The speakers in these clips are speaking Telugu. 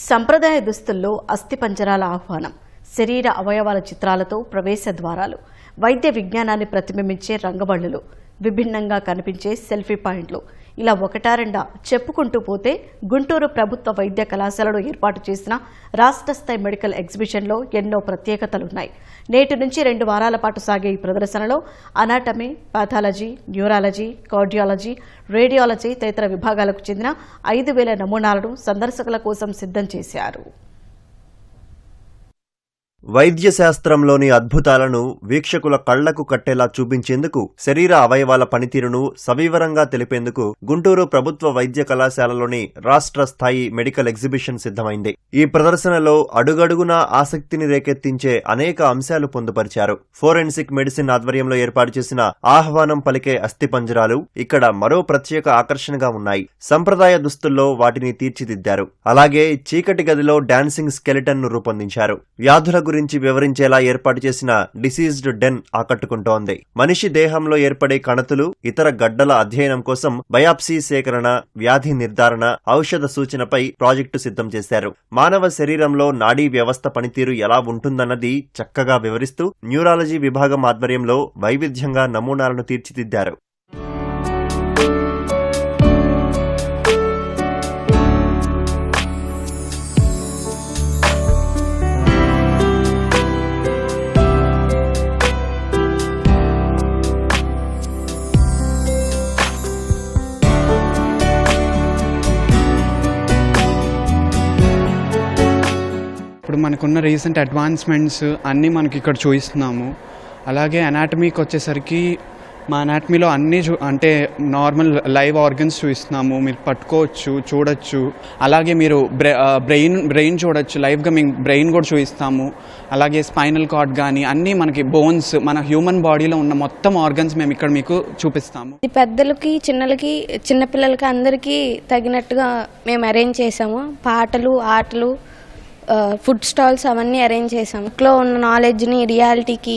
సంప్రదాయ దుస్తుల్లో అస్థిపంజరాల ఆహ్వానం, శరీర అవయవాల చిత్రాలతో ప్రవేశ ద్వారాలు, వైద్య విజ్ఞానాన్ని ప్రతిబింబించే రంగబళ్ళులు, విభిన్నంగా కనిపించే సెల్ఫీ పాయింట్లు, ఇలా ఒకటా రెండా చెప్పుకుంటూ పోతే గుంటూరు ప్రభుత్వ వైద్య కళాశాలలో ఏర్పాటు చేసిన రాష్ట్ర స్థాయి మెడికల్ ఎగ్జిబిషన్లో ఎన్నో ప్రత్యేకతలున్నాయి. నేటి నుంచి 2 వారాల పాటు సాగే ఈ ప్రదర్శనలో anatomy, pathology, neurology, cardiology, radiology తదితర విభాగాలకు చెందిన 5,000 నమూనాలను సందర్శకుల కోసం సిద్ధం చేశారు. వైద్య శాస్త్రంలోని అద్భుతాలను వీక్షకుల కళ్లకు కట్టేలా చూపించేందుకు, శరీర అవయవాల పనితీరును సవివరంగా తెలిపేందుకు గుంటూరు ప్రభుత్వ వైద్య కళాశాలలోని రాష్ట్ర స్థాయి మెడికల్ ఎగ్జిబిషన్ సిద్ధమైంది. ఈ ప్రదర్శనలో అడుగడుగునా ఆసక్తిని రేకెత్తించే అనేక అంశాలు పొందుపరిచారు. ఫోరెన్సిక్ మెడిసిన్ ఆధ్వర్యంలో ఏర్పాటు చేసిన ఆహ్వానం పలికే అస్థిపంజరాలు ఇక్కడ మరో ప్రత్యేక ఆకర్షణగా ఉన్నాయి. సంప్రదాయ దుస్తుల్లో వాటిని తీర్చిదిద్దారు. అలాగే చీకటి గదిలో డాన్సింగ్ స్కెలిటన్ ను రూపొందించారు. వ్యాధుల గురించి వివరించేలా ఏర్పాటు చేసిన డిసీజ్డ్ డెన్ ఆకట్టుకుంటోంది. మనిషి దేహంలో ఏర్పడే కణతులు, ఇతర గడ్డల అధ్యయనం కోసం బయాప్సీ సేకరణ, వ్యాధి నిర్ధారణ, ఔషధ సూచనపై ప్రాజెక్టు సిద్ధం చేశారు. మానవ శరీరంలో నాడీ వ్యవస్థ పనితీరు ఎలా ఉంటుందన్నది చక్కగా వివరిస్తూ న్యూరాలజీ విభాగం ఆధ్వర్యంలో వైవిధ్యంగా నమూనాలను తీర్చిదిద్దారు. ఇప్పుడు మనకున్న రీసెంట్ అడ్వాన్స్మెంట్స్ అన్నీ మనకి ఇక్కడ చూపిస్తున్నాము. అలాగే అనాటమీకి వచ్చేసరికి మా అనాటమీలో అన్నీ అంటే నార్మల్ లైవ్ ఆర్గన్స్ చూపిస్తున్నాము. మీరు పట్టుకోవచ్చు, చూడొచ్చు. అలాగే మీరు బ్రెయిన్ చూడొచ్చు, లైవ్గా మేము బ్రెయిన్ కూడా చూపిస్తాము. అలాగే స్పైనల్ కార్డ్ కానీ అన్నీ మనకి బోన్స్, మన హ్యూమన్ బాడీలో ఉన్న మొత్తం ఆర్గన్స్ మేము ఇక్కడ మీకు చూపిస్తాము. పెద్దలకి, చిన్నపిల్లలకి అందరికీ తగినట్టుగా మేము అరేంజ్ చేసాము. పాటలు, ఆటలు, ఫుడ్ స్టాల్స్ అవన్నీ అరేంజ్ చేసాము. ఇంట్లో ఉన్న నాలెడ్జ్ని రియాలిటీకి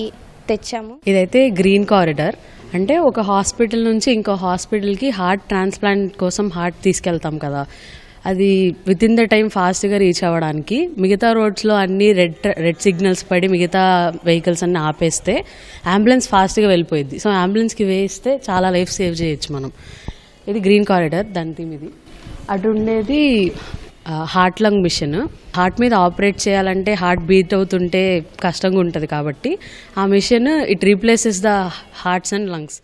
తెచ్చాము. ఇదైతే గ్రీన్ కారిడార్ అంటే ఒక హాస్పిటల్ నుంచి ఇంకో హాస్పిటల్కి హార్ట్ ట్రాన్స్ప్లాంట్ కోసం హార్ట్ తీసుకెళ్తాం కదా, అది విత్ ఇన్ ద టైం ఫాస్ట్గా రీచ్ అవ్వడానికి మిగతా రోడ్స్లో అన్నీ రెడ్ సిగ్నల్స్ పడి మిగతా వెహికల్స్ అన్నీ ఆపేస్తే అంబులెన్స్ ఫాస్ట్గా వెళ్ళిపోయింది. సో అంబులెన్స్కి వేస్తే చాలా లైఫ్ సేవ్ చేయొచ్చు మనం. ఇది గ్రీన్ కారిడార్, దాని థీమ్ ఇది. అటు ఉండేది హార్ట్ లంగ్ మిషన్. హార్ట్ మీద ఆపరేట్ చేయాలంటే హార్ట్ బీట్ అవుతుంటే కష్టంగా ఉంటుంది కాబట్టి ఆ machine it replaces the hearts and lungs.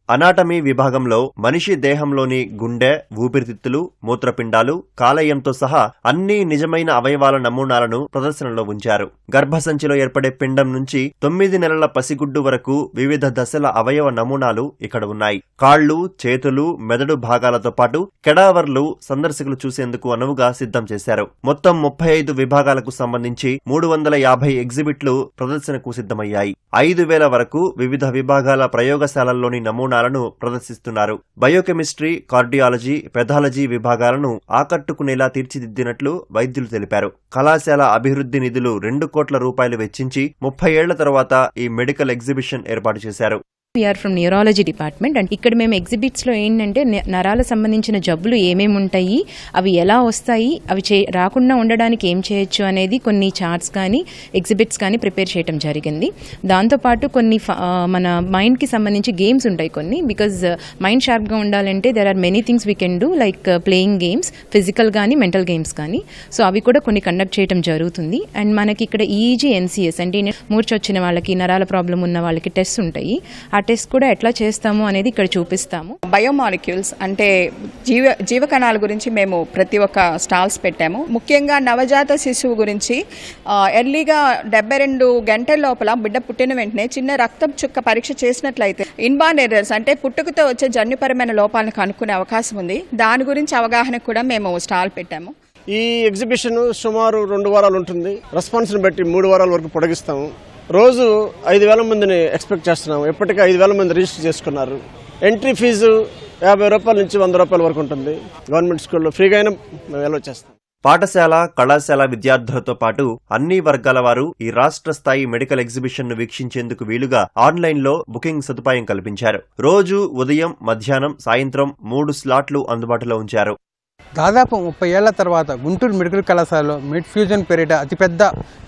Anatomy విభాగంలో మనిషి దేహంలోని గుండె, ఊపిరితిత్తులు, మూత్రపిండాలు, కాలేయంతో సహా అన్ని నిజమైన అవయవాల నమూనాలను ప్రదర్శనలో ఉంచారు. గర్భసంచిలో ఏర్పడే పిండం నుంచి 9 నెలల పసిగుడ్డు వరకు వివిధ దశల అవయవ నమూనాలు ఇక్కడ ఉన్నాయి. కాళ్లు, చేతులు, మెదడు భాగాలతో పాటు కెడావర్లు సందర్శకులు చూసేందుకు అనువుగా సిద్ధం చేశారు. మొత్తం 35 విభాగాలకు సంబంధించి 350 ఎగ్జిబిట్లు ప్రదర్శనకు సిద్ధమయ్యాయి. 5,000 వరకు వివిధ విభాగాల ప్రయోగశాలల్లోని నమూనాలను ప్రదర్శిస్తున్నారు. బయోకెమిస్ట్రీ, కార్డియాలజీ, పెథాలజీ విభాగాలను ఆకట్టుకునేలా తీర్చిదిద్దినట్లు వైద్యులు తెలిపారు. కళాశాల అభివృద్ధి నిధులు 2 కోట్ల రూపాయలు వెచ్చించి 30 ఏళ్ల తర్వాత ఈ మెడికల్ ఎగ్జిబిషన్ ఏర్పాటు చేశారు. We are from neurology department. And ఇక్కడ మేము ఎగ్జిబిట్స్లో ఏంటంటే నరాల సంబంధించిన జబ్బులు ఏమేమి ఉంటాయి, అవి ఎలా వస్తాయి, అవి రాకుండా ఉండడానికి ఏం చేయొచ్చు అనేది కొన్ని చార్ట్స్ కానీ ఎగ్జిబిట్స్ కానీ ప్రిపేర్ చేయడం జరిగింది. దాంతోపాటు కొన్ని మన మైండ్కి సంబంధించి గేమ్స్ ఉంటాయి కొన్ని. బికాజ్ మైండ్ షార్ప్గా ఉండాలంటే there are many things we can do, like playing games, physical కానీ మెంటల్ గేమ్స్ కానీ. సో అవి కూడా కొన్ని కండక్ట్ చేయడం జరుగుతుంది. అండ్ మనకి ఇక్కడ ఈఈజీ, ఎన్సిఎస్ అంటే మూర్ఛ వచ్చిన వాళ్ళకి, నరాల ప్రాబ్లం ఉన్న వాళ్ళకి టెస్ట్ ఉంటాయి. ఆ టెస్ట్ కూడా ఎట్లా చేస్తాము అనేది ఇక్కడ చూపిస్తాము. బయోమాలిక్యూల్స్ అంటే జీవకణాల గురించి మేము ప్రతి ఒక్క స్టాల్స్ పెట్టాము. ముఖ్యంగా నవజాత శిశువు గురించి ఎర్లీగా 72 గంటల లోపల బిడ్డ పుట్టిన వెంటనే చిన్న రక్తం చుక్క పరీక్ష చేసినట్లయితే ఇన్బార్న్ ఎర్రర్స్ అంటే పుట్టుకతో వచ్చే జన్యుపరమైన లోపాలను కనుక్కునే అవకాశం ఉంది. దాని గురించి అవగాహన కూడా మేము స్టాల్ పెట్టాము. ఈ ఎగ్జిబిషన్ సుమారు 2 వారాలు ఉంటుంది. రెస్పాన్స్ని బట్టి 3 వారాల వరకు పొడిగిస్తాము. రోజు 5,000 మందిని ఎక్స్పెక్ట్ చేస్తున్నాము. ఇప్పటికే 5,000 మంది రిజిస్టర్ చేసుకున్నారు. ఎంట్రీ ఫీజు 50 రూపాయల నుంచి 100 రూపాయల వరకు ఉంటుంది. గవర్నమెంట్ స్కూల్లో ఫ్రీగా అయినా మేము ఎలా చేస్తాం. పాఠశాల, కళాశాల విద్యార్థులతో పాటు అన్ని వర్గాల వారు ఈ రాష్ట్ర స్థాయి మెడికల్ ఎగ్జిబిషన్ ను వీక్షించేందుకు వీలుగా ఆన్లైన్లో బుకింగ్ సదుపాయం కల్పించారు. రోజు ఉదయం, మధ్యాహ్నం, సాయంత్రం 3 స్లాట్లు అందుబాటులో ఉంచారు. దాదాపు 30 ఏళ్ల తర్వాత గుంటూరు మెడికల్ కళాశాలలో మిడ్ ఫ్యూజన్ పేరిట అతిపెద్ద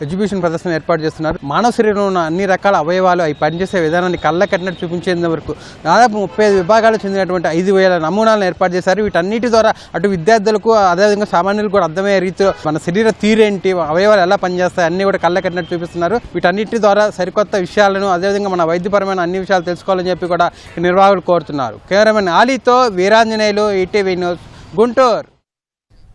ఎగ్జిబిషన్ ప్రదర్శన ఏర్పాటు చేస్తున్నారు. మానవ శరీరంలో ఉన్న అన్ని రకాల అవయవాలు అవి పనిచేసే విధానాన్ని కళ్ళ కట్టినట్టు చూపించేంత వరకు దాదాపు 35 విభాగాలు చెందినటువంటి 5,000 నమూనాలను ఏర్పాటు చేశారు. వీటన్నిటి ద్వారా అటు విద్యార్థులకు అదేవిధంగా సామాన్యులకు కూడా అర్థమయ్యే రీతిలో మన శరీర తీరేంటి, అవయవాలు ఎలా పనిచేస్తాయి అన్నీ కూడా కళ్ళ కట్టినట్టు చూపిస్తున్నారు. వీటన్నిటి ద్వారా సరికొత్త విషయాలను అదేవిధంగా మన వైద్యపరమైన అన్ని విషయాలు తెలుసుకోవాలని చెప్పి కూడా నిర్వాహకులు కోరుతున్నారు. కెమెరామెన్ ఆలీతో వీరాంజనేయులు, ఈటీవీ న్యూస్, గుంటూరు.